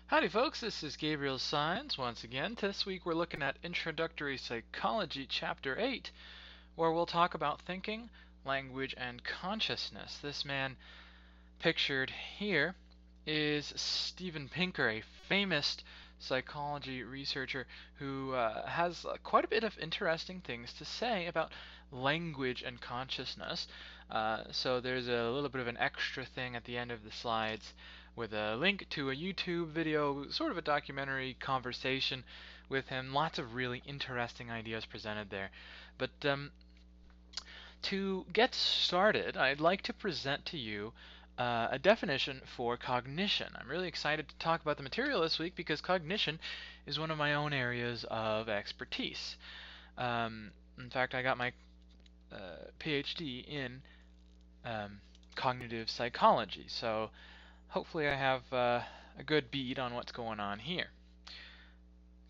Howdy folks, this is Gabriel Sines once again. This week we're looking at Introductory Psychology Chapter 8, where we'll talk about thinking, language, and consciousness. This man pictured here is Steven Pinker, a famous psychology researcher who has quite a bit of interesting things to say about language and consciousness. So there's a little bit of an extra thing at the end of the slides with a link to a YouTube video, sort of a documentary conversation with him. Lots of really interesting ideas presented there. But to get started, I'd like to present to you a definition for cognition. I'm really excited to talk about the material this week because cognition is one of my own areas of expertise. In fact, I got my PhD in cognitive psychology, so hopefully I have a good bead on what's going on here.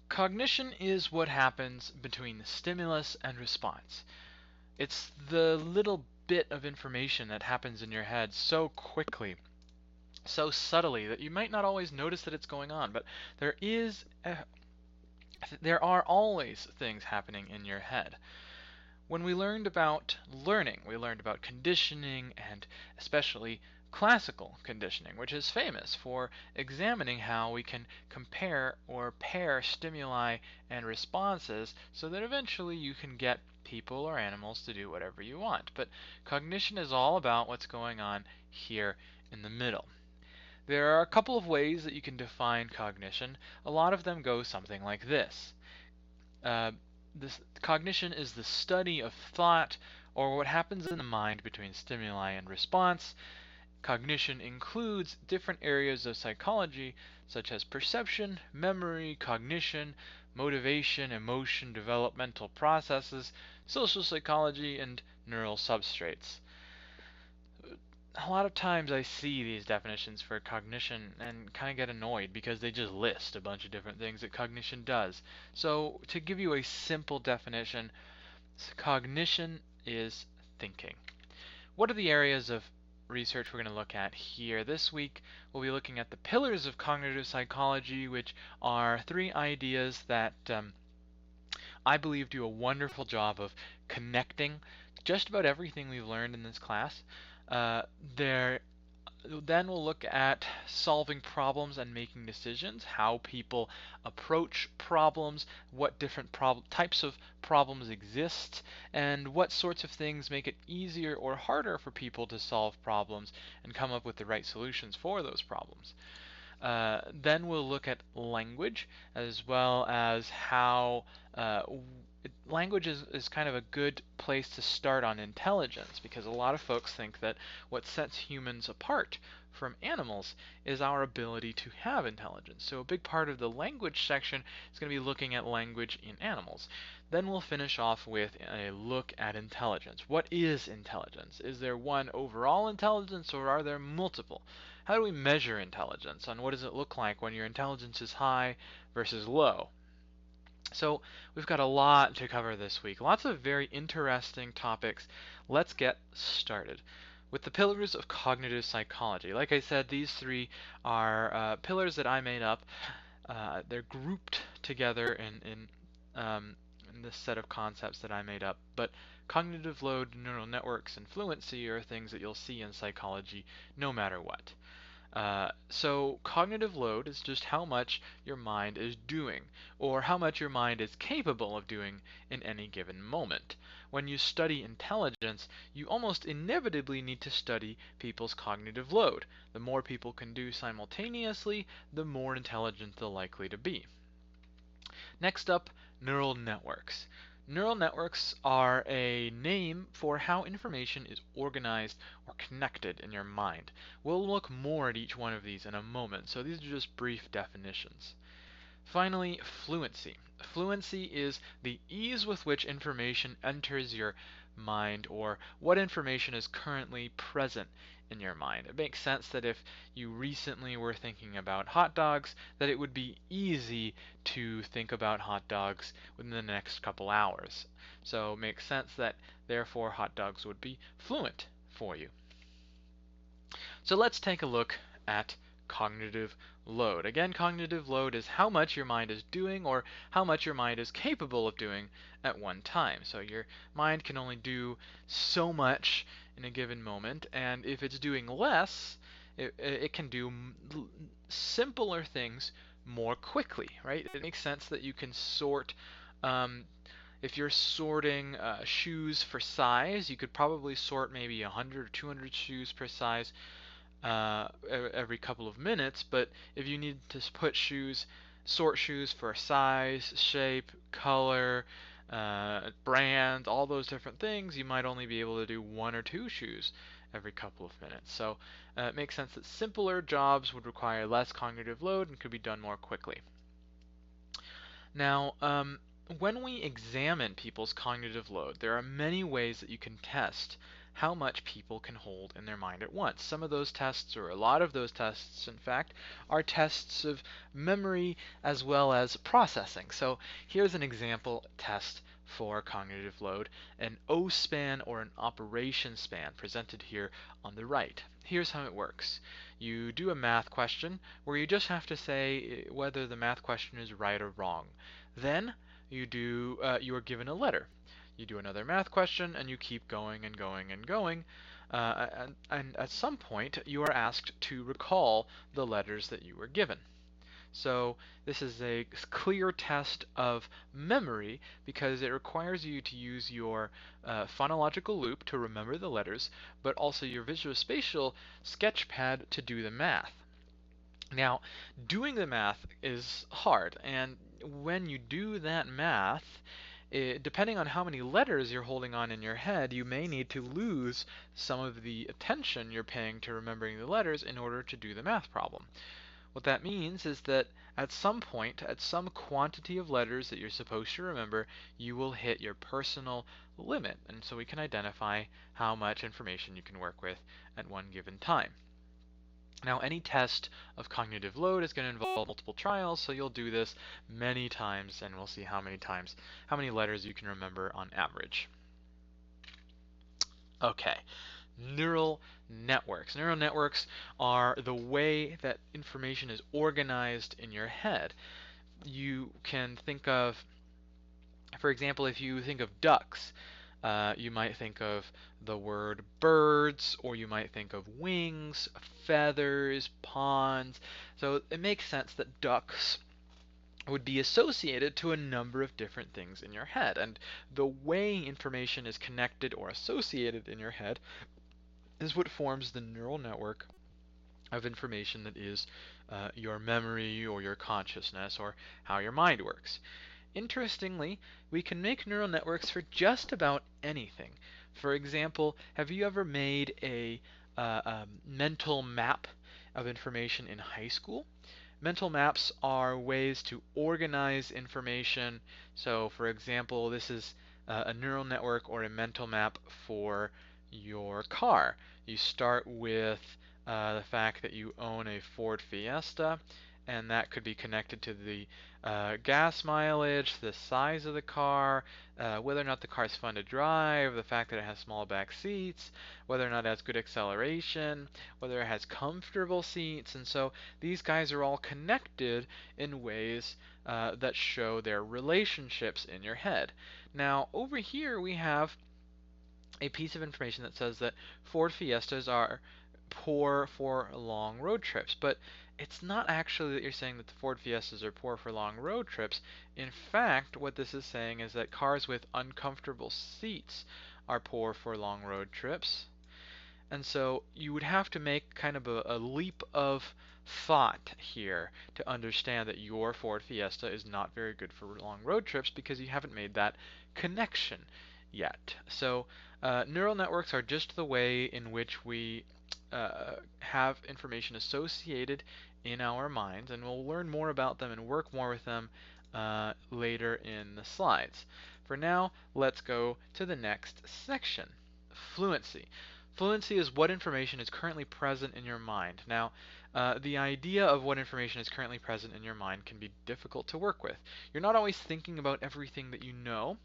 Cognition is what happens between the stimulus and response. It's the little bit of information that happens in your head so quickly, so subtly, that you might not always notice that it's going on, but there are always things happening in your head. When we learned about learning, we learned about conditioning, and especially classical conditioning, which is famous for examining how we can compare or pair stimuli and responses so that eventually you can get people or animals to do whatever you want. But cognition is all about what's going on here in the middle. There are a couple of ways that you can define cognition. A lot of them go something like this. Uh, this cognition is the study of thought or what happens in the mind between stimuli and response. Cognition includes different areas of psychology such as perception, memory, cognition, motivation, emotion, developmental processes, social psychology, and neural substrates. A lot of times I see these definitions for cognition and kind of get annoyed because they just list a bunch of different things that cognition does. So, to give you a simple definition, cognition is thinking. What are the areas of research we're going to look at here? This week, we'll be looking at the pillars of cognitive psychology, which are three ideas that I believe do a wonderful job of connecting just about everything we've learned in this class. Uh, there then we'll look at solving problems and making decisions, how people approach problems, what different types of problems exist, and what sorts of things make it easier or harder for people to solve problems and come up with the right solutions for those problems. Then we'll look at language as well as how language is kind of a good place to start on intelligence because a lot of folks think that what sets humans apart from animals is our ability to have intelligence. So a big part of the language section is going to be looking at language in animals. Then we'll finish off with a look at intelligence. What is intelligence? Is there one overall intelligence or are there multiple? How do we measure intelligence, and what does it look like when your intelligence is high versus low? So we've got a lot to cover this week. Lots of very interesting topics. Let's get started. With the pillars of cognitive psychology. Like I said, these three are pillars that I made up. They're grouped together in this set of concepts that I made up. But cognitive load, neural networks, and fluency are things that you'll see in psychology no matter what. So cognitive load is just how much your mind is doing, or how much your mind is capable of doing in any given moment. When you study intelligence, you almost inevitably need to study people's cognitive load. The more people can do simultaneously, the more intelligent they're likely to be. Next up, neural networks. Neural networks are a name for how information is organized or connected in your mind. We'll look more at each one of these in a moment, so these are just brief definitions. Finally, fluency. Fluency is the ease with which information enters your mind or what information is currently present in your mind. It makes sense that if you recently were thinking about hot dogs, that it would be easy to think about hot dogs within the next couple hours. So it makes sense that therefore hot dogs would be fluent for you. So let's take a look at cognitive load. Again, cognitive load is how much your mind is doing or how much your mind is capable of doing at one time. So your mind can only do so much in a given moment, and if it's doing less, it can do simpler things more quickly, right? It makes sense that you can sort. Um, if you're sorting shoes for size, you could probably sort maybe 100 or 200 shoes per size every couple of minutes. But if you need to sort shoes for size, shape, color, brand, all those different things, you might only be able to do one or two shoes every couple of minutes. So it makes sense that simpler jobs would require less cognitive load and could be done more quickly. Now, when we examine people's cognitive load, there are many ways that you can test how much people can hold in their mind at once. Some of those tests, or a lot of those tests, in fact, are tests of memory as well as processing. So here's an example test for cognitive load, an O span or an operation span, presented here on the right. Here's how it works. You do a math question where you just have to say whether the math question is right or wrong. Then you are given a letter. You do another math question and you keep going and going and going. And at some point you are asked to recall the letters that you were given. So this is a clear test of memory because it requires you to use your phonological loop to remember the letters, but also your visuospatial sketchpad to do the math. Now, doing the math is hard, and when you do that math, depending on how many letters you're holding on in your head, you may need to lose some of the attention you're paying to remembering the letters in order to do the math problem. What that means is that at some point, at some quantity of letters that you're supposed to remember, you will hit your personal limit, and so we can identify how much information you can work with at one given time. Now, any test of cognitive load is going to involve multiple trials, so you'll do this many times, and we'll see how many letters you can remember on average. Okay, neural networks. Neural networks are the way that information is organized in your head. You can think of, for example, if you think of ducks, you might think of the word birds, or you might think of wings, feathers, ponds. So it makes sense that ducks would be associated to a number of different things in your head. And the way information is connected or associated in your head is what forms the neural network of information that is your memory or your consciousness or how your mind works. Interestingly, we can make neural networks for just about anything. For example, have you ever made a mental map of information in high school? Mental maps are ways to organize information. So, for example, this is a neural network or a mental map for your car. You start with the fact that you own a Ford Fiesta, and that could be connected to the gas mileage, the size of the car, whether or not the car is fun to drive, the fact that it has small back seats, whether or not it has good acceleration, whether it has comfortable seats, and so these guys are all connected in ways that show their relationships in your head. Now, over here we have a piece of information that says that Ford Fiestas are poor for long road trips, but it's not actually that you're saying that the Ford Fiestas are poor for long road trips. In fact, what this is saying is that cars with uncomfortable seats are poor for long road trips. And so you would have to make kind of a leap of thought here to understand that your Ford Fiesta is not very good for long road trips because you haven't made that connection yet. So neural networks are just the way in which we have information associated in our minds, and we'll learn more about them and work more with them later in the slides. For now, let's go to the next section, fluency. Fluency is what information is currently present in your mind. Now, the idea of what information is currently present in your mind can be difficult to work with. You're not always thinking about everything that you know,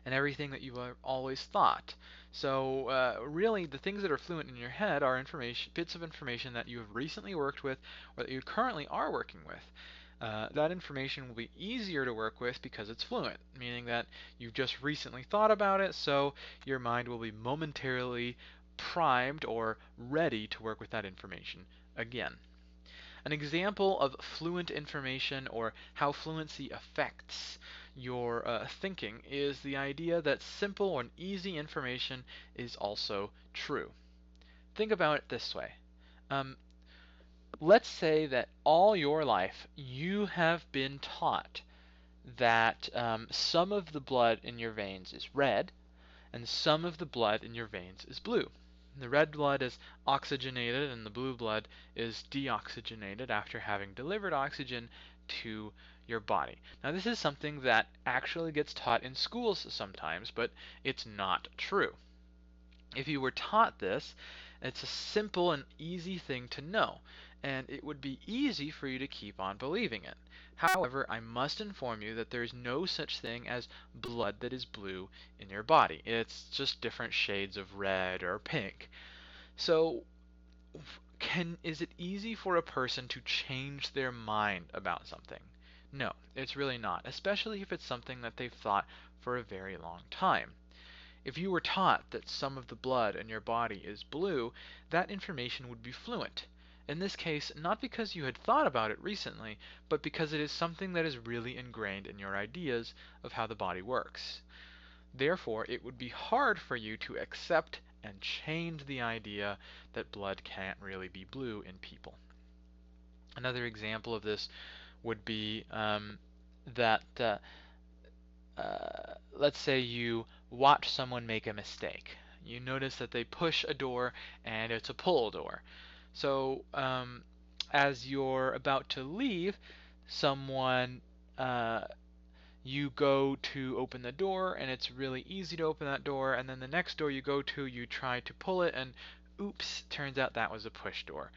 and everything that you've always thought. So really, the things that are fluent in your head are bits of information that you have recently worked with or that you currently are working with. That information will be easier to work with because it's fluent, meaning that you've just recently thought about it, so your mind will be momentarily primed or ready to work with that information again. An example of fluent information or how fluency affects your thinking is the idea that simple and easy information is also true. Think about it this way. Um, let's say that all your life you have been taught that some of the blood in your veins is red and some of the blood in your veins is blue. The red blood is oxygenated and the blue blood is deoxygenated after having delivered oxygen to your body. Now, this is something that actually gets taught in schools sometimes, but it's not true. If you were taught this, it's a simple and easy thing to know, and it would be easy for you to keep on believing it. However, I must inform you that there is no such thing as blood that is blue in your body. It's just different shades of red or pink. So, is it easy for a person to change their mind about something? No, it's really not, especially if it's something that they've thought for a very long time. If you were taught that some of the blood in your body is blue, that information would be fluent. In this case, not because you had thought about it recently, but because it is something that is really ingrained in your ideas of how the body works. Therefore, it would be hard for you to accept and change the idea that blood can't really be blue in people. Another example of this would be that let's say you watch someone make a mistake. You notice that they push a door and it's a pull door. So as you're about to leave, someone you go to open the door and it's really easy to open that door, and then the next door you go to, you try to pull it and oops, turns out that was a push door.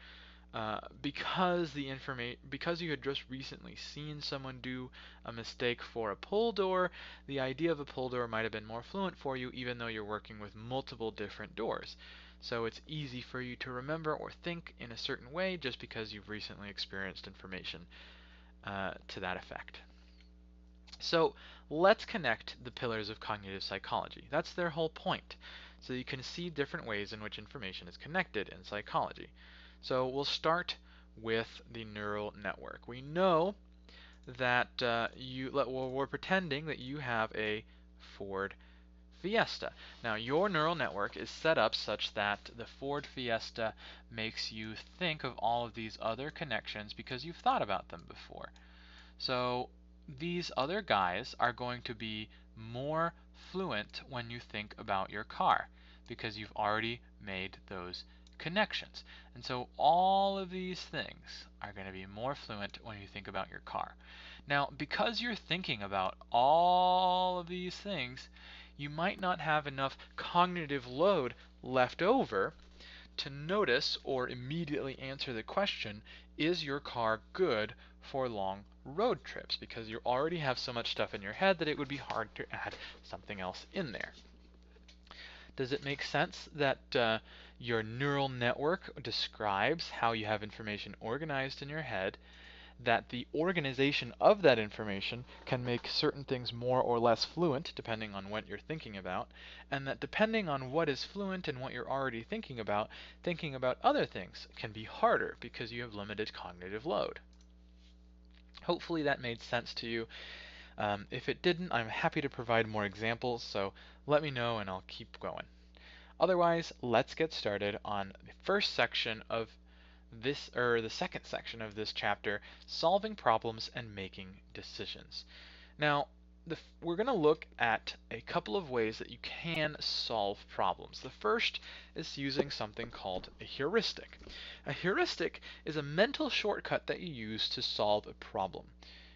Because you had just recently seen someone do a mistake for a pull door, the idea of a pull door might have been more fluent for you, even though you're working with multiple different doors. So it's easy for you to remember or think in a certain way just because you've recently experienced information to that effect. So let's connect the pillars of cognitive psychology. That's their whole point. So you can see different ways in which information is connected in psychology. So we'll start with the neural network. We know that we're pretending that you have a Ford Fiesta. Now your neural network is set up such that the Ford Fiesta makes you think of all of these other connections because you've thought about them before. So these other guys are going to be more fluent when you think about your car because you've already made those connections. And so all of these things are going to be more fluent when you think about your car. Now, because you're thinking about all of these things, you might not have enough cognitive load left over to notice or immediately answer the question, is your car good for long road trips? Because you already have so much stuff in your head that it would be hard to add something else in there. Does it make sense that your neural network describes how you have information organized in your head, that the organization of that information can make certain things more or less fluent depending on what you're thinking about, and that depending on what is fluent and what you're already thinking about other things can be harder because you have limited cognitive load? Hopefully that made sense to you. If it didn't, I'm happy to provide more examples, so let me know and I'll keep going. Otherwise, let's get started on the first section of this, or the second section of this chapter, solving problems and making decisions. Now, we're going to look at a couple of ways that you can solve problems. The first is using something called a heuristic. A heuristic is a mental shortcut that you use to solve a problem.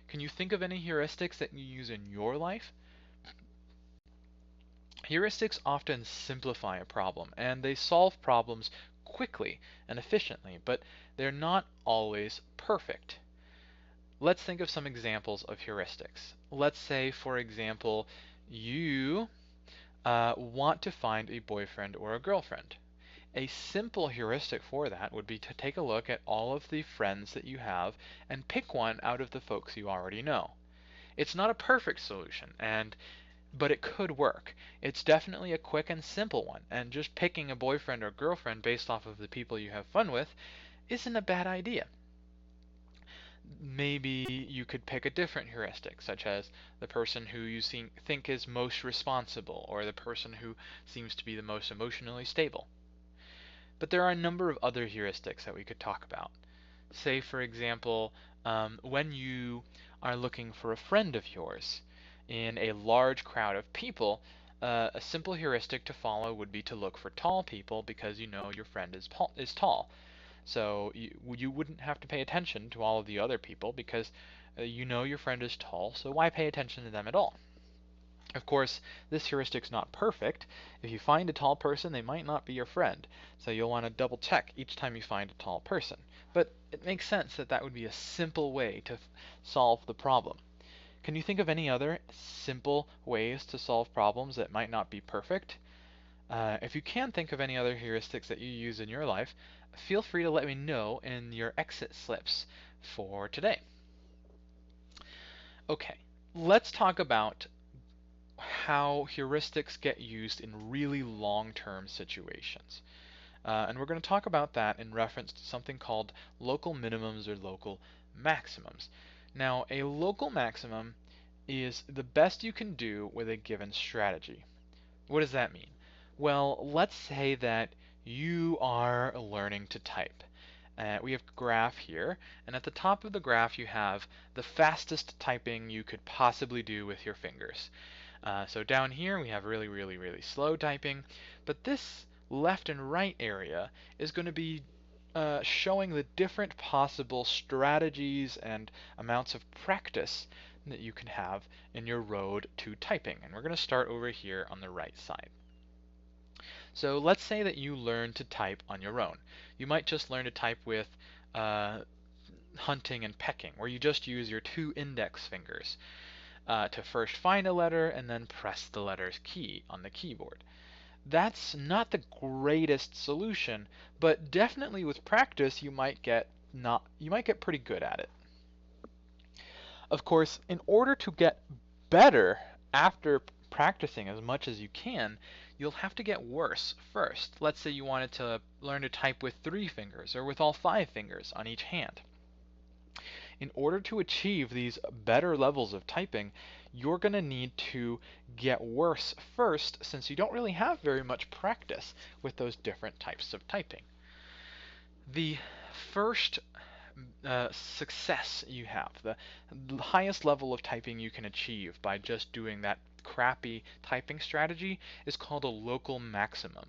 Can you think of any heuristics that you use in your life? Heuristics often simplify a problem, and they solve problems quickly and efficiently, but they're not always perfect. Let's think of some examples of heuristics. Let's say, for example, You want to find a boyfriend or a girlfriend. A simple heuristic for that would be to take a look at all of the friends that you have and pick one out of the folks you already know. It's not a perfect solution, but it could work. It's definitely a quick and simple one, and just picking a boyfriend or girlfriend based off of the people you have fun with isn't a bad idea. Maybe you could pick a different heuristic, such as the person who you think is most responsible, or the person who seems to be the most emotionally stable. But there are a number of other heuristics that we could talk about. Say, for example, when you are looking for a friend of yours in a large crowd of people, a simple heuristic to follow would be to look for tall people because you know your friend is tall. So you wouldn't have to pay attention to all of the other people because you know your friend is tall, so why pay attention to them at all? Of course, this heuristic's not perfect. If you find a tall person, they might not be your friend, so you'll want to double check each time you find a tall person. But it makes sense that that would be a simple way to solve the problem. Can you think of any other simple ways to solve problems that might not be perfect? If you can think of any other heuristics that you use in your life, feel free to let me know in your exit slips for today. Okay, let's talk about how heuristics get used in really long-term situations. And we're going to talk about that in reference to something called local minimums or local maximums. Now, a local maximum is the best you can do with a given strategy. What does that mean? Well, let's say that you are learning to type. We have a graph here, and at the top of the graph you have the fastest typing you could possibly do with your fingers. So down here we have really, really, really slow typing, but this left and right area is going to be showing the different possible strategies and amounts of practice that you can have in your road to typing. And we're going to start over here on the right side. So let's say that you learn to type on your own. You might just learn to type with hunting and pecking, where you just use your two index fingers to first find a letter and then press the letter's key on the keyboard. That's not the greatest solution, but definitely with practice you might get pretty good at it. Of course, in order to get better after practicing as much as you can, you'll have to get worse first. Let's say you wanted to learn to type with 3 fingers or with all 5 fingers on each hand. In order to achieve these better levels of typing, you're going to need to get worse first since you don't really have very much practice with those different types of typing. The first success you have, the highest level of typing you can achieve by just doing that crappy typing strategy is called a local maximum.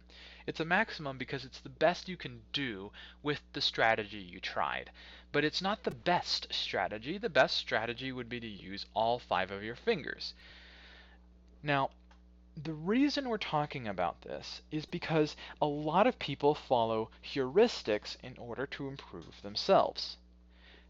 It's a maximum because it's the best you can do with the strategy you tried. But it's not the best strategy. The best strategy would be to use all 5 of your fingers. Now, the reason we're talking about this is because a lot of people follow heuristics in order to improve themselves.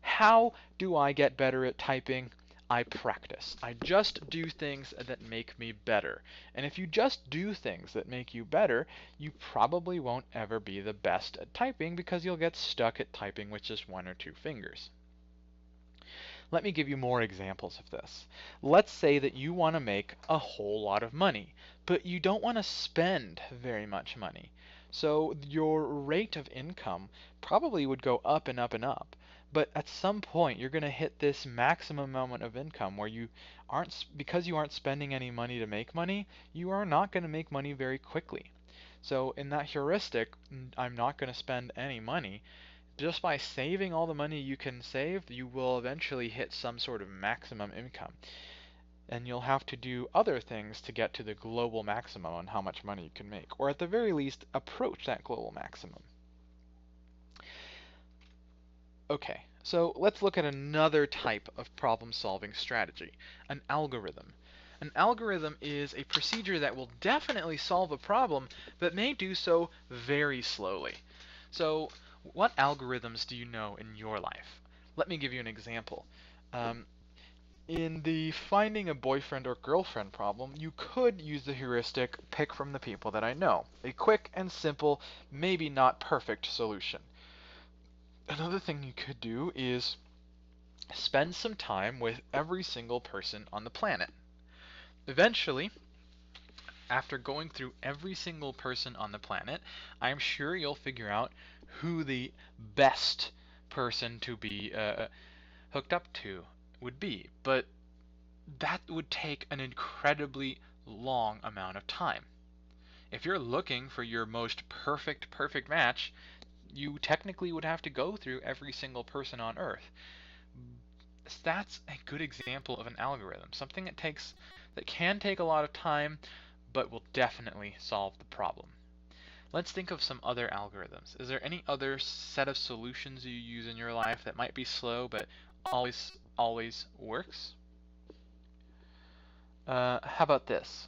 How do I get better at typing? I practice. I just do things that make me better. And if you just do things that make you better, you probably won't ever be the best at typing because you'll get stuck at typing with just 1 or 2 fingers. Let me give you more examples of this. Let's say that you want to make a whole lot of money, but you don't want to spend very much money. So your rate of income probably would go up and up and up. But at some point, you're going to hit this maximum amount of income where because you aren't spending any money to make money, you are not going to make money very quickly. So in that heuristic, I'm not going to spend any money, just by saving all the money you can save, you will eventually hit some sort of maximum income. And you'll have to do other things to get to the global maximum on how much money you can make, or at the very least, approach that global maximum. Okay, so let's look at another type of problem-solving strategy, an algorithm. An algorithm is a procedure that will definitely solve a problem, but may do so very slowly. So, what algorithms do you know in your life? Let me give you an example. Um, In the finding a boyfriend or girlfriend problem, you could use the heuristic pick from the people that I know. A quick and simple, maybe not perfect solution. Another thing you could do is spend some time with every single person on the planet. Eventually, after going through every single person on the planet, I'm sure you'll figure out who the best person to be hooked up to would be. But that would take an incredibly long amount of time. If you're looking for your most perfect match, you technically would have to go through every single person on Earth. That's a good example of an algorithm, something that can take a lot of time, but will definitely solve the problem. Let's think of some other algorithms. Is there any other set of solutions you use in your life that might be slow but always works? How about this?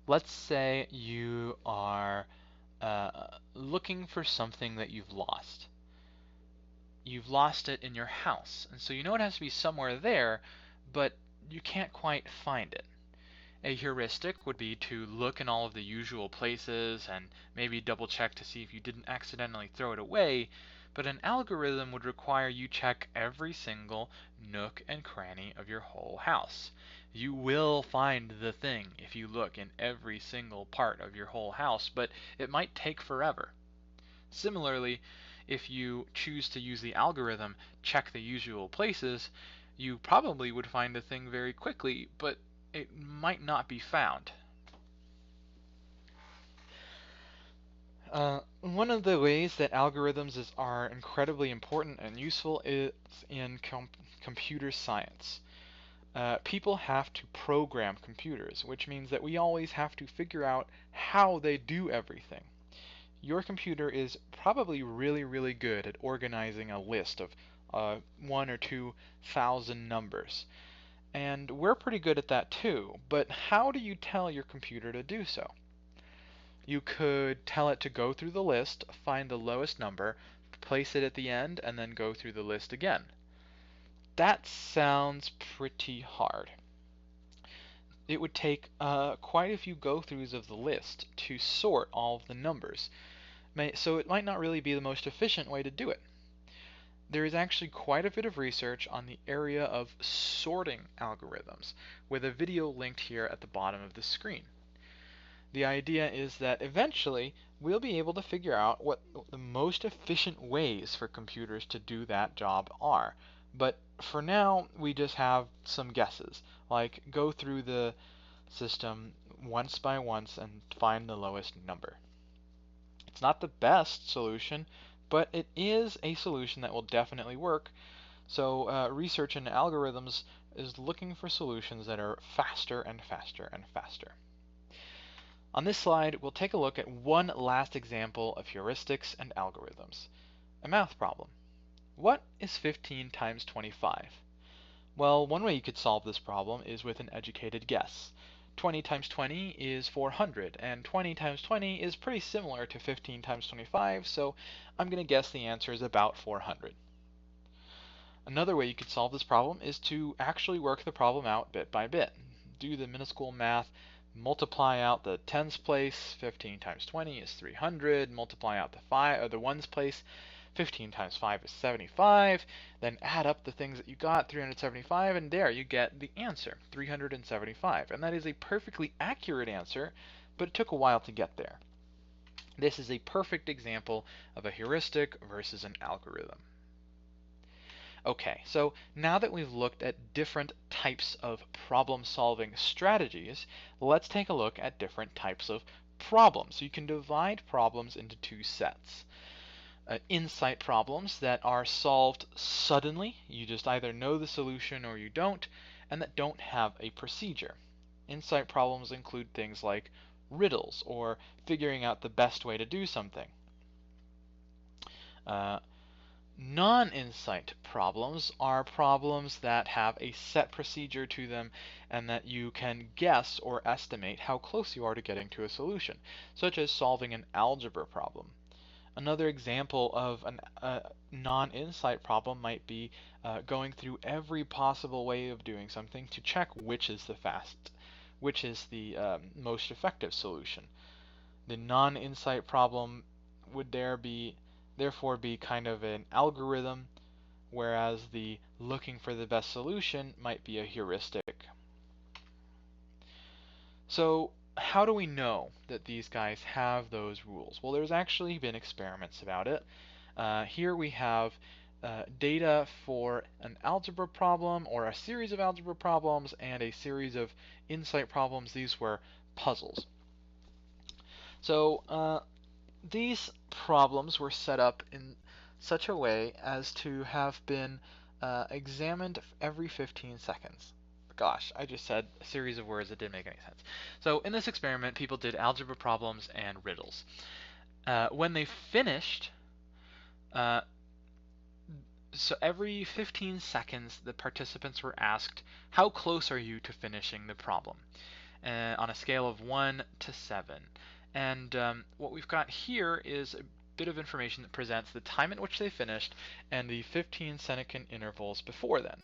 Let's say you are looking for something that you've lost. You've lost it in your house, and so you know it has to be somewhere there, but you can't quite find it. A heuristic would be to look in all of the usual places and maybe double check to see if you didn't accidentally throw it away, but an algorithm would require you check every single nook and cranny of your whole house. You will find the thing if you look in every single part of your whole house, but it might take forever. Similarly, if you choose to use the algorithm check the usual places, you probably would find the thing very quickly, but it might not be found. One of the ways that algorithms are incredibly important and useful is in computer science. People have to program computers, which means that we always have to figure out how they do everything. Your computer is probably really good at organizing a list of 1 or 2 thousand numbers. And we're pretty good at that too, but how do you tell your computer to do so? You could tell it to go through the list, find the lowest number, place it at the end, and then go through the list again. That sounds pretty hard. It would take quite a few go-throughs of the list to sort all of the numbers, so it might not really be the most efficient way to do it. There is actually quite a bit of research on the area of sorting algorithms, with a video linked here at the bottom of the screen. The idea is that eventually we'll be able to figure out what the most efficient ways for computers to do that job are. But for now, we just have some guesses, like go through the system once by once and find the lowest number. It's not the best solution, but it is a solution that will definitely work. So research in algorithms is looking for solutions that are faster and faster and faster. On this slide, we'll take a look at one last example of heuristics and algorithms. A math problem. What is 15 times 25? Well, one way you could solve this problem is with an educated guess. 20 times 20 is 400, and 20 times 20 is pretty similar to 15 times 25, so I'm going to guess the answer is about 400. Another way you could solve this problem is to actually work the problem out bit by bit. Do the minuscule math, multiply out the tens place, 15 times 20 is 300, multiply out the ones place, 15 times 5 is 75, then add up the things that you got, 375, and there you get the answer, 375. And that is a perfectly accurate answer, but it took a while to get there. This is a perfect example of a heuristic versus an algorithm. Okay, so now that we've looked at different types of problem-solving strategies, let's take a look at different types of problems. So you can divide problems into two sets. Insight problems that are solved suddenly, you just either know the solution or you don't, and that don't have a procedure. Insight problems include things like riddles or figuring out the best way to do something. Non-insight problems are problems that have a set procedure to them and that you can guess or estimate how close you are to getting to a solution, such as solving an algebra problem. Another example of a non-insight problem might be going through every possible way of doing something to check which is which is the most effective solution. The non-insight problem would therefore be kind of an algorithm, whereas the looking for the best solution might be a heuristic. So how do we know that these guys have those rules? Well, there's actually been experiments about it. Here we have data for an algebra problem or a series of algebra problems and a series of insight problems. These were puzzles. So these problems were set up in such a way as to have been examined every 15 seconds. Gosh, I just said a series of words that didn't make any sense. So in this experiment, people did algebra problems and riddles. When they finished, uh, so every 15 seconds, the participants were asked, how close are you to finishing the problem? On a scale of 1 to 7. And what we've got here is a bit of information that presents the time at which they finished and the 15-second intervals before then.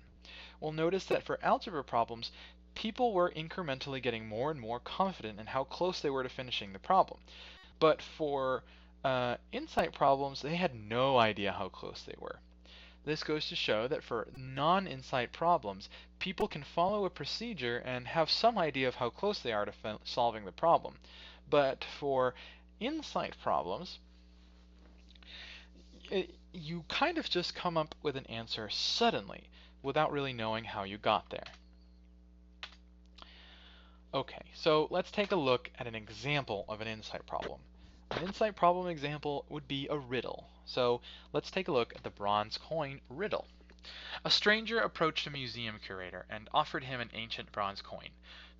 We'll notice that for algebra problems, people were incrementally getting more and more confident in how close they were to finishing the problem. But for insight problems, they had no idea how close they were. This goes to show that for non-insight problems, people can follow a procedure and have some idea of how close they are to solving the problem. But for insight problems, you kind of just come up with an answer suddenly without really knowing how you got there. Okay, so let's take a look at an example of an insight problem. An insight problem example would be a riddle. So let's take a look at the bronze coin riddle. A stranger approached a museum curator and offered him an ancient bronze coin.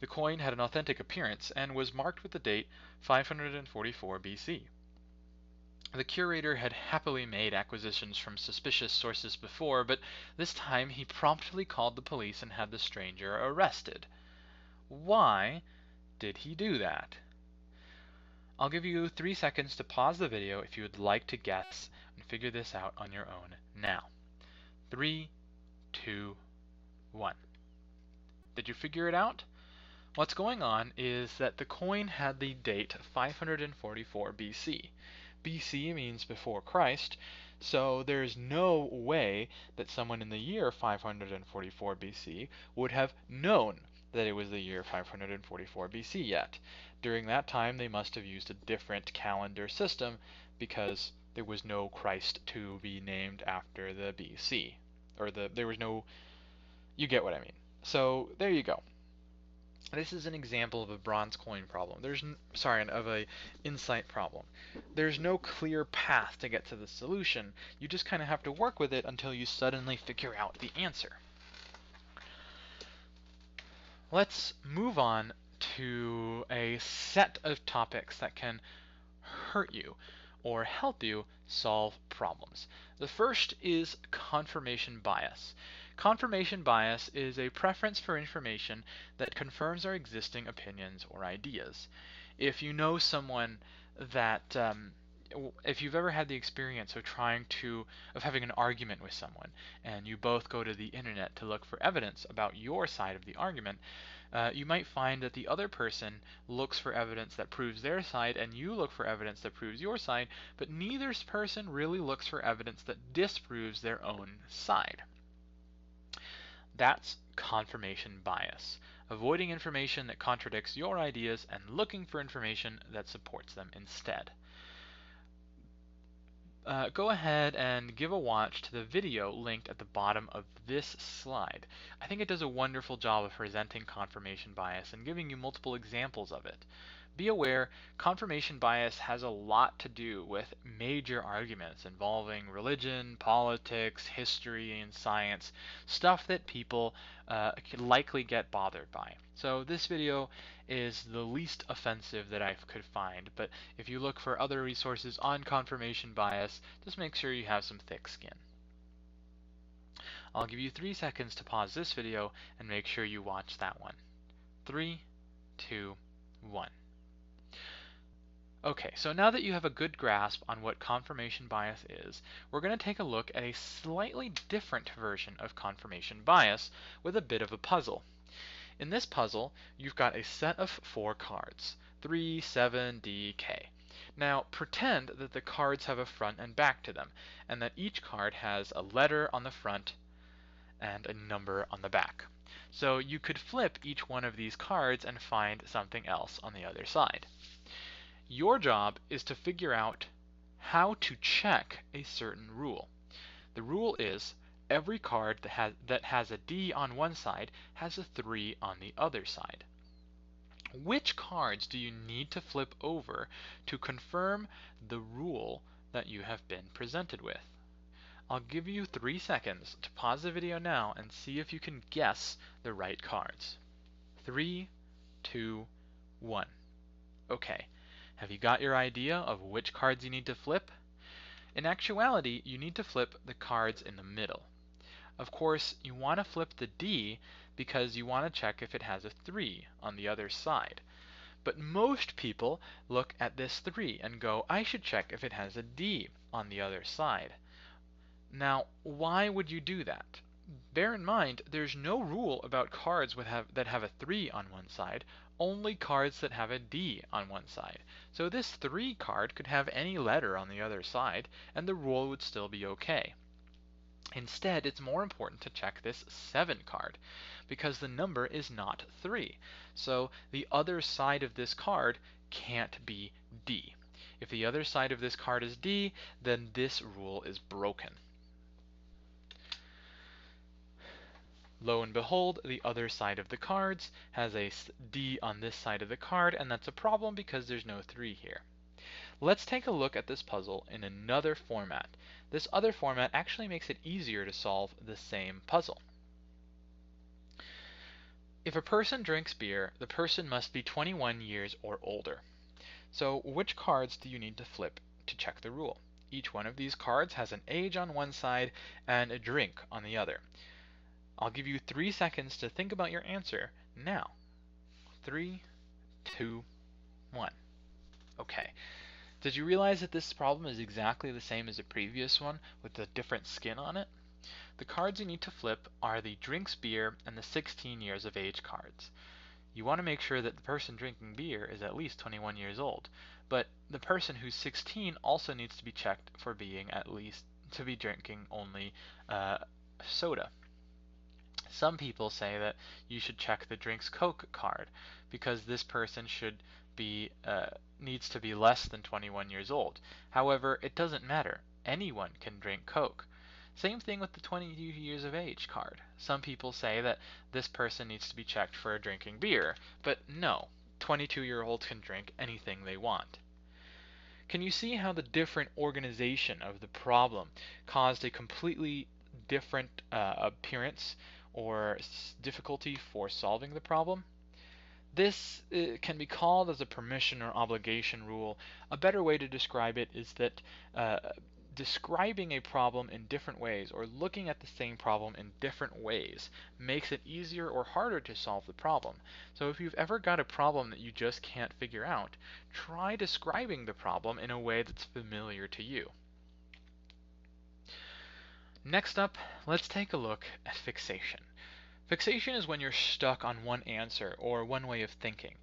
The coin had an authentic appearance and was marked with the date 544 BC. The curator had happily made acquisitions from suspicious sources before, but this time he promptly called the police and had the stranger arrested. Why did he do that? I'll give you 3 seconds to pause the video if you would like to guess and figure this out on your own now. 3, 2, 1. Did you figure it out? What's going on is that the coin had the date 544 BC. BC means before Christ, so there's no way that someone in the year 544 BC would have known that it was the year 544 BC yet. During that time, they must have used a different calendar system because there was no Christ to be named after the BC. There was no, you get what I mean. So there you go. This is an example of a bronze coin problem. Of a insight problem. There's no clear path to get to the solution. You just kind of have to work with it until you suddenly figure out the answer. Let's move on to a set of topics that can hurt you or help you solve problems. The first is confirmation bias. Confirmation bias is a preference for information that confirms our existing opinions or ideas. If you know someone that if you've ever had the experience of having an argument with someone and you both go to the internet to look for evidence about your side of the argument, you might find that the other person looks for evidence that proves their side and you look for evidence that proves your side, but neither person really looks for evidence that disproves their own side. That's confirmation bias, avoiding information that contradicts your ideas and looking for information that supports them instead. Go ahead and give a watch to the video linked at the bottom of this slide. I think it does a wonderful job of presenting confirmation bias and giving you multiple examples of it. Be aware, confirmation bias has a lot to do with major arguments involving religion, politics, history, and science, stuff that people could likely get bothered by. So this video is the least offensive that I could find, but if you look for other resources on confirmation bias, just make sure you have some thick skin. I'll give you 3 seconds to pause this video and make sure you watch that one. 3, 2, 1. Okay, so now that you have a good grasp on what confirmation bias is, we're going to take a look at a slightly different version of confirmation bias with a bit of a puzzle. In this puzzle, you've got a set of 4 cards, 3, 7, D, K. Now, pretend that the cards have a front and back to them, and that each card has a letter on the front and a number on the back. So you could flip each one of these cards and find something else on the other side. Your job is to figure out how to check a certain rule. The rule is every card that has a D on one side has a 3 on the other side. Which cards do you need to flip over to confirm the rule that you have been presented with? I'll give you 3 seconds to pause the video now and see if you can guess the right cards. 3, 2, 1. Okay, have you got your idea of which cards you need to flip? In actuality, you need to flip the cards in the middle. Of course, you want to flip the D because you want to check if it has a 3 on the other side. But most people look at this 3 and go, I should check if it has a D on the other side. Now, why would you do that? Bear in mind, there's no rule about cards that have a 3 on one side, only cards that have a D on one side. So this 3 card could have any letter on the other side, and the rule would still be okay. Instead, it's more important to check this 7 card, because the number is not 3. So the other side of this card can't be D. If the other side of this card is D, then this rule is broken. Lo and behold, the other side of the cards has a D on this side of the card, and that's a problem because there's no 3 here. Let's take a look at this puzzle in another format. This other format actually makes it easier to solve the same puzzle. If a person drinks beer, the person must be 21 years or older. So which cards do you need to flip to check the rule? Each one of these cards has an age on one side and a drink on the other. I'll give you 3 seconds to think about your answer now. 3, 2, 1. Okay. Did you realize that this problem is exactly the same as the previous one with a different skin on it? The cards you need to flip are the drinks beer and the 16 years of age cards. You want to make sure that the person drinking beer is at least 21 years old, but the person who's 16 also needs to be checked for being at least to be drinking only soda. Some people say that you should check the drinks Coke card because this person should be needs to be less than 21 years old. However, it doesn't matter. Anyone can drink Coke. Same thing with the 22 years of age card. Some people say that this person needs to be checked for drinking beer, but no, 22-year-olds can drink anything they want. Can you see how the different organization of the problem caused a completely different appearance or difficulty for solving the problem? This can be called as a permission or obligation rule. A better way to describe it is that describing a problem in different ways or looking at the same problem in different ways makes it easier or harder to solve the problem. So if you've ever got a problem that you just can't figure out, try describing the problem in a way that's familiar to you. Next up, let's take a look at fixation. Fixation is when you're stuck on one answer or one way of thinking.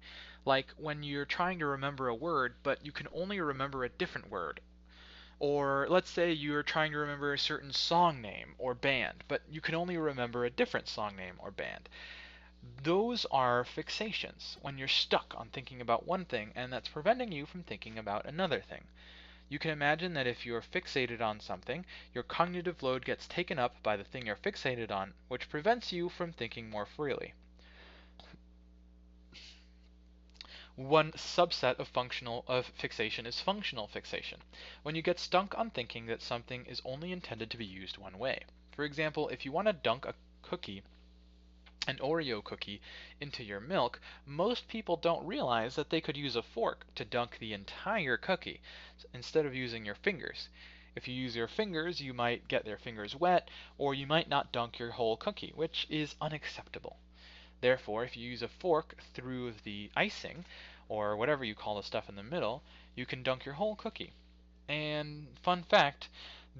Like when you're trying to remember a word, but you can only remember a different word. Or let's say you're trying to remember a certain song name or band, but you can only remember a different song name or band. Those are fixations, when you're stuck on thinking about one thing and that's preventing you from thinking about another thing. You can imagine that if you're fixated on something, your cognitive load gets taken up by the thing you're fixated on, which prevents you from thinking more freely. One subset of fixation is functional fixation, when you get stuck on thinking that something is only intended to be used one way. For example, if you want to dunk an Oreo cookie into your milk, most people don't realize that they could use a fork to dunk the entire cookie instead of using your fingers. If you use your fingers, you might get their fingers wet, or you might not dunk your whole cookie, which is unacceptable. Therefore, if you use a fork through the icing, or whatever you call the stuff in the middle, you can dunk your whole cookie. And fun fact,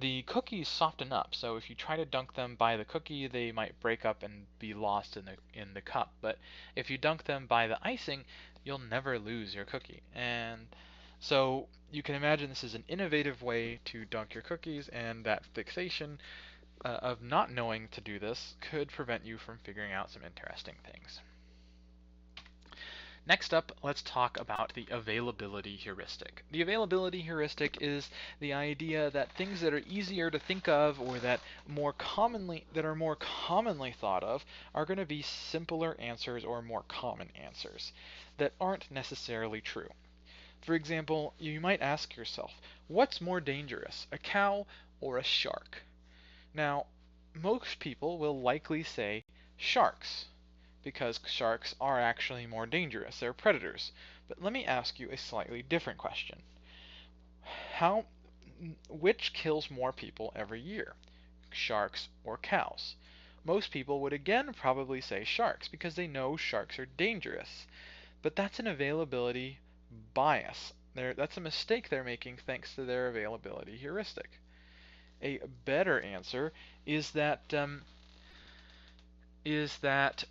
the cookies soften up, so if you try to dunk them by the cookie, they might break up and be lost in the cup. But if you dunk them by the icing, you'll never lose your cookie. And so you can imagine this is an innovative way to dunk your cookies, and that fixation of not knowing to do this could prevent you from figuring out some interesting things. Next up, let's talk about the availability heuristic. The availability heuristic is the idea that things that are easier to think of or that are more commonly thought of are going to be simpler answers or more common answers that aren't necessarily true. For example, you might ask yourself, what's more dangerous, a cow or a shark? Now, most people will likely say sharks, because sharks are actually more dangerous. They're predators. But let me ask you a slightly different question. How, which kills more people every year, sharks or cows? Most people would again probably say sharks because they know sharks are dangerous. But that's an availability bias. That's a mistake they're making thanks to their availability heuristic. A better answer is that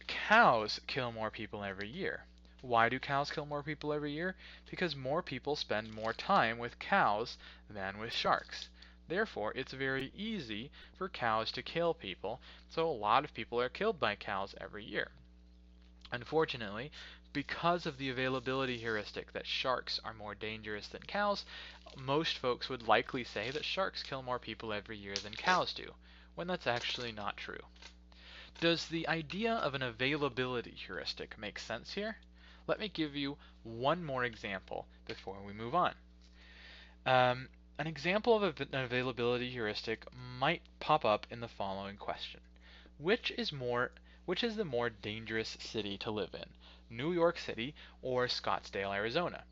cows kill more people every year. Why do cows kill more people every year? Because more people spend more time with cows than with sharks. Therefore, it's very easy for cows to kill people, so a lot of people are killed by cows every year. Unfortunately, because of the availability heuristic that sharks are more dangerous than cows, most folks would likely say that sharks kill more people every year than cows do, when that's actually not true. Does the idea of an availability heuristic make sense here? Let me give you one more example before we move on. An example of an availability heuristic might pop up in the following question. Which is the more dangerous city to live in, New York City or Scottsdale, Arizona?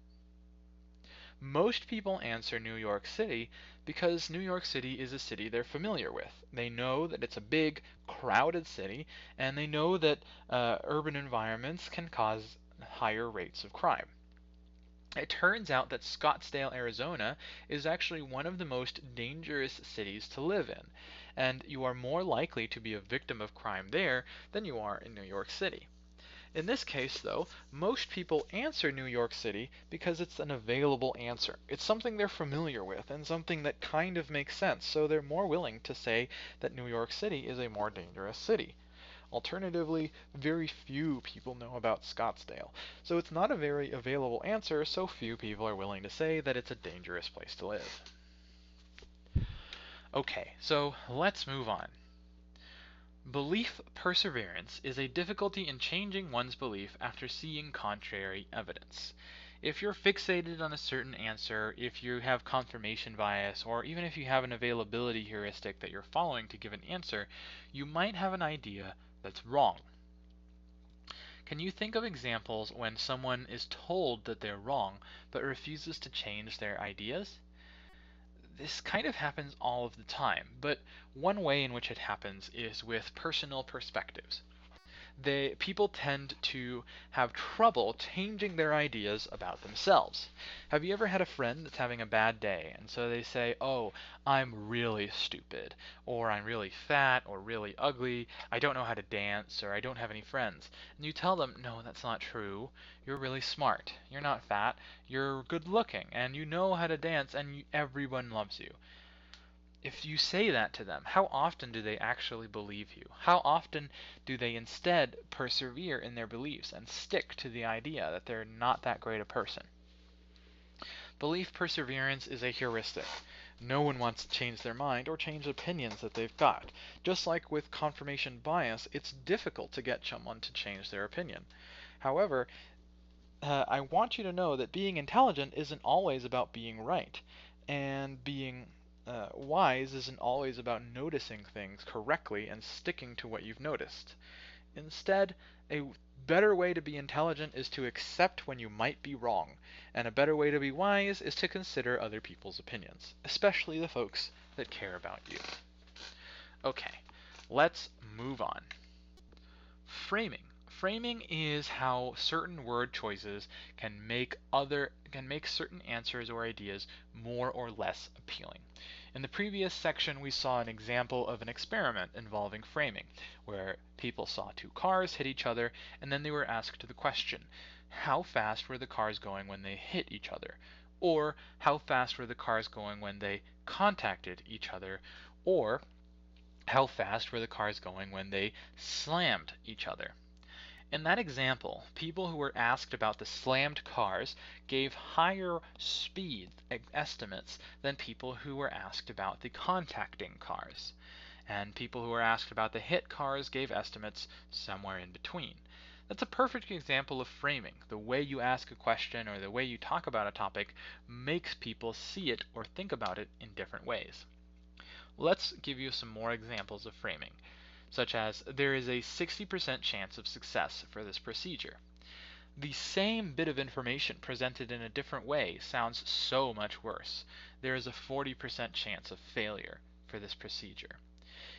Most people answer New York City because New York City is a city they're familiar with. They know that it's a big, crowded city, and they know that urban environments can cause higher rates of crime. It turns out that Scottsdale, Arizona is actually one of the most dangerous cities to live in, and you are more likely to be a victim of crime there than you are in New York City. In this case, though, most people answer New York City because it's an available answer. It's something they're familiar with and something that kind of makes sense, so they're more willing to say that New York City is a more dangerous city. Alternatively, very few people know about Scottsdale, so it's not a very available answer, so few people are willing to say that it's a dangerous place to live. Okay, so let's move on. Belief perseverance is a difficulty in changing one's belief after seeing contrary evidence. If you're fixated on a certain answer, if you have confirmation bias, or even if you have an availability heuristic that you're following to give an answer, you might have an idea that's wrong. Can you think of examples when someone is told that they're wrong but refuses to change their ideas? This kind of happens all of the time, but one way in which it happens is with personal perspectives. People tend to have trouble changing their ideas about themselves. Have you ever had a friend that's having a bad day, and so they say, oh, I'm really stupid, or I'm really fat, or really ugly, I don't know how to dance, or I don't have any friends. And you tell them, no, that's not true. You're really smart. You're not fat. You're good looking, and you know how to dance, and everyone loves you. If you say that to them, how often do they actually believe you? How often do they instead persevere in their beliefs and stick to the idea that they're not that great a person? Belief perseverance is a heuristic. No one wants to change their mind or change opinions that they've got. Just like with confirmation bias, it's difficult to get someone to change their opinion. However, I want you to know that being intelligent isn't always about being right, and being wise isn't always about noticing things correctly and sticking to what you've noticed. Instead, a better way to be intelligent is to accept when you might be wrong, and a better way to be wise is to consider other people's opinions, especially the folks that care about you. Okay, let's move on. Framing. Framing is how certain word choices can make certain answers or ideas more or less appealing. In the previous section, we saw an example of an experiment involving framing, where people saw two cars hit each other, and then they were asked the question, how fast were the cars going when they hit each other? Or how fast were the cars going when they contacted each other? Or how fast were the cars going when they slammed each other? In that example, people who were asked about the slammed cars gave higher speed estimates than people who were asked about the contacting cars. And people who were asked about the hit cars gave estimates somewhere in between. That's a perfect example of framing. The way you ask a question or the way you talk about a topic makes people see it or think about it in different ways. Let's give you some more examples of framing, such as there is a 60% chance of success for this procedure. The same bit of information presented in a different way sounds so much worse. There is a 40% chance of failure for this procedure.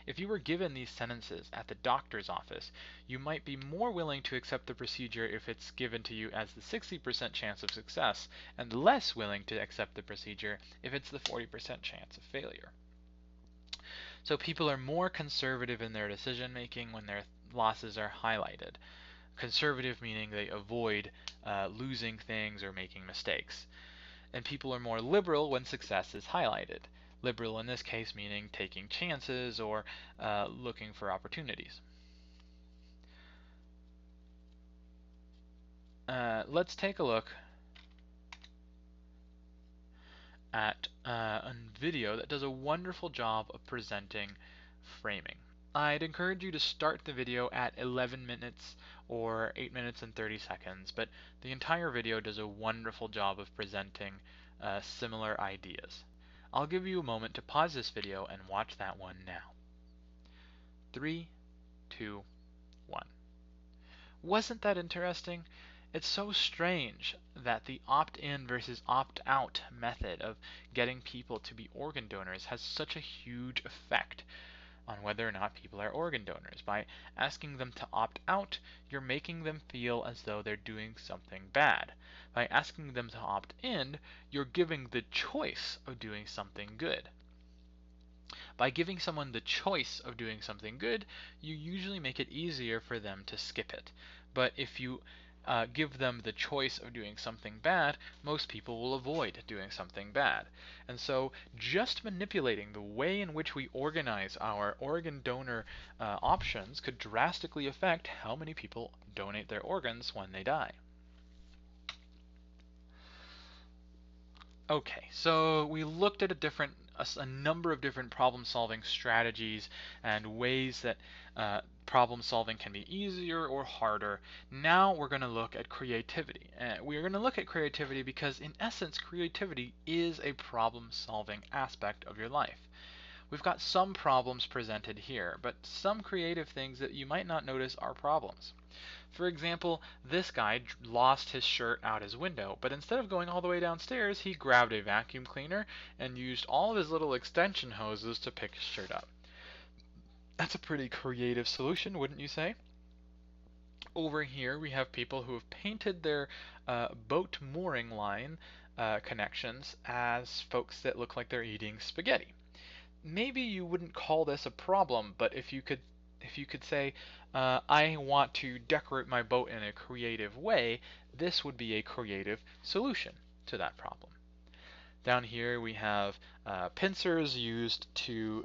If you were given these sentences at the doctor's office, you might be more willing to accept the procedure if it's given to you as the 60% chance of success, and less willing to accept the procedure if it's the 40% chance of failure. So people are more conservative in their decision making when their losses are highlighted. Conservative meaning they avoid losing things or making mistakes. And people are more liberal when success is highlighted. Liberal in this case meaning taking chances or looking for opportunities. Let's take a look at a video that does a wonderful job of presenting framing. I'd encourage you to start the video at 11 minutes or 8 minutes and 30 seconds, but the entire video does a wonderful job of presenting similar ideas. I'll give you a moment to pause this video and watch that one now. 3, 2, 1. Wasn't that interesting? It's so strange that the opt-in versus opt-out method of getting people to be organ donors has such a huge effect on whether or not people are organ donors. By asking them to opt out, you're making them feel as though they're doing something bad. By asking them to opt in, you're giving the choice of doing something good. By giving someone the choice of doing something good, you usually make it easier for them to skip it. But if you give them the choice of doing something bad, most people will avoid doing something bad. And so just manipulating the way in which we organize our organ donor options could drastically affect how many people donate their organs when they die. Okay, so we looked at a number of different problem-solving strategies and ways that problem solving can be easier or harder. Now we're going to look at creativity. We're going to look at creativity because in essence creativity is a problem-solving aspect of your life. We've got some problems presented here, but some creative things that you might not notice are problems. For example, this guy lost his shirt out his window, but instead of going all the way downstairs, he grabbed a vacuum cleaner and used all of his little extension hoses to pick his shirt up. That's a pretty creative solution, wouldn't you say? Over here we have people who have painted their boat mooring line connections as folks that look like they're eating spaghetti. Maybe you wouldn't call this a problem, but if you could say, I want to decorate my boat in a creative way, this would be a creative solution to that problem. Down here we have pincers used to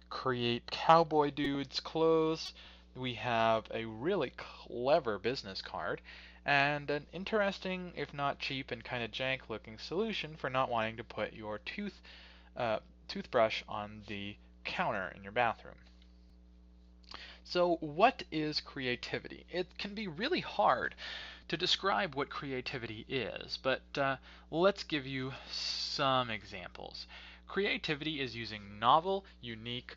create cowboy dudes clothes. We have a really clever business card and an interesting, if not cheap and kind of jank looking solution for not wanting to put your toothbrush on the counter in your bathroom. So what is creativity? It can be really hard to describe what creativity is, but let's give you some examples. Creativity is using novel, unique,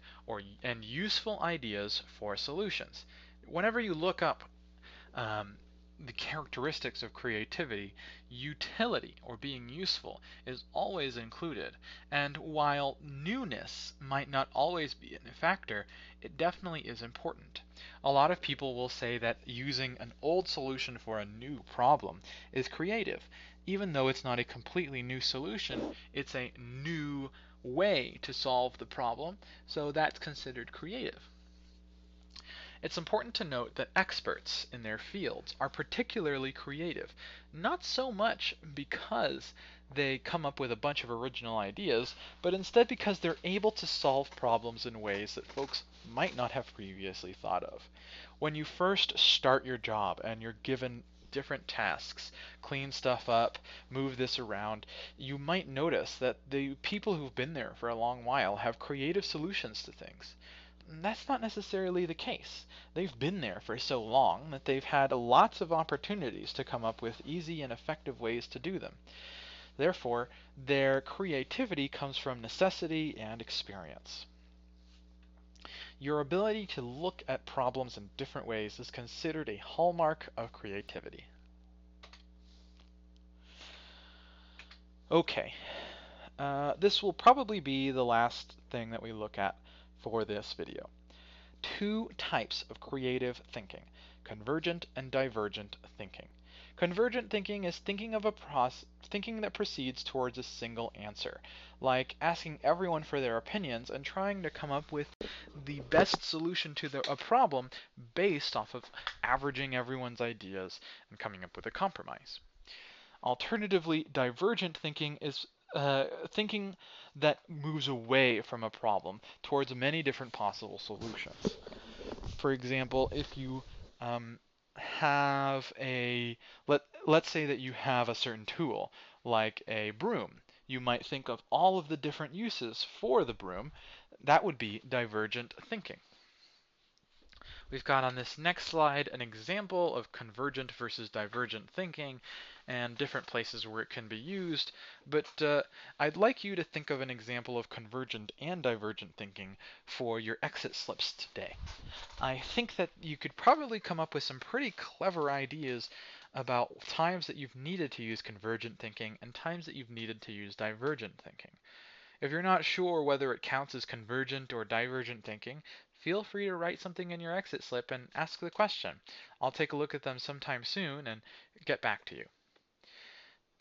and useful ideas for solutions. Whenever you look up the characteristics of creativity, utility, or being useful, is always included. And while newness might not always be a factor, it definitely is important. A lot of people will say that using an old solution for a new problem is creative. Even though it's not a completely new solution, it's a new way to solve the problem, so that's considered creative. It's important to note that experts in their fields are particularly creative, not so much because they come up with a bunch of original ideas, but instead because they're able to solve problems in ways that folks might not have previously thought of. When you first start your job and you're given different tasks, clean stuff up, move this around, you might notice that the people who've been there for a long while have creative solutions to things. That's not necessarily the case. They've been there for so long that they've had lots of opportunities to come up with easy and effective ways to do them. Therefore, their creativity comes from necessity and experience. Your ability to look at problems in different ways is considered a hallmark of creativity. Okay, this will probably be the last thing that we look at for this video. Two types of creative thinking: convergent and divergent thinking. Convergent thinking is thinking of thinking that proceeds towards a single answer, like asking everyone for their opinions and trying to come up with the best solution to a problem based off of averaging everyone's ideas and coming up with a compromise. Alternatively, divergent thinking is thinking that moves away from a problem towards many different possible solutions. For example, if you have let's say that you have a certain tool, like a broom. You might think of all of the different uses for the broom. That would be divergent thinking. We've got on this next slide an example of convergent versus divergent thinking and different places where it can be used, but I'd like you to think of an example of convergent and divergent thinking for your exit slips today. I think that you could probably come up with some pretty clever ideas about times that you've needed to use convergent thinking and times that you've needed to use divergent thinking. If you're not sure whether it counts as convergent or divergent thinking, feel free to write something in your exit slip and ask the question. I'll take a look at them sometime soon and get back to you.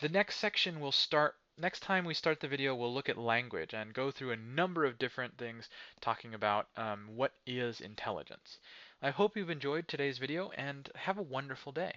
The next section will start, next time we start the video, we'll look at language and go through a number of different things talking about what is intelligence. I hope you've enjoyed today's video and have a wonderful day.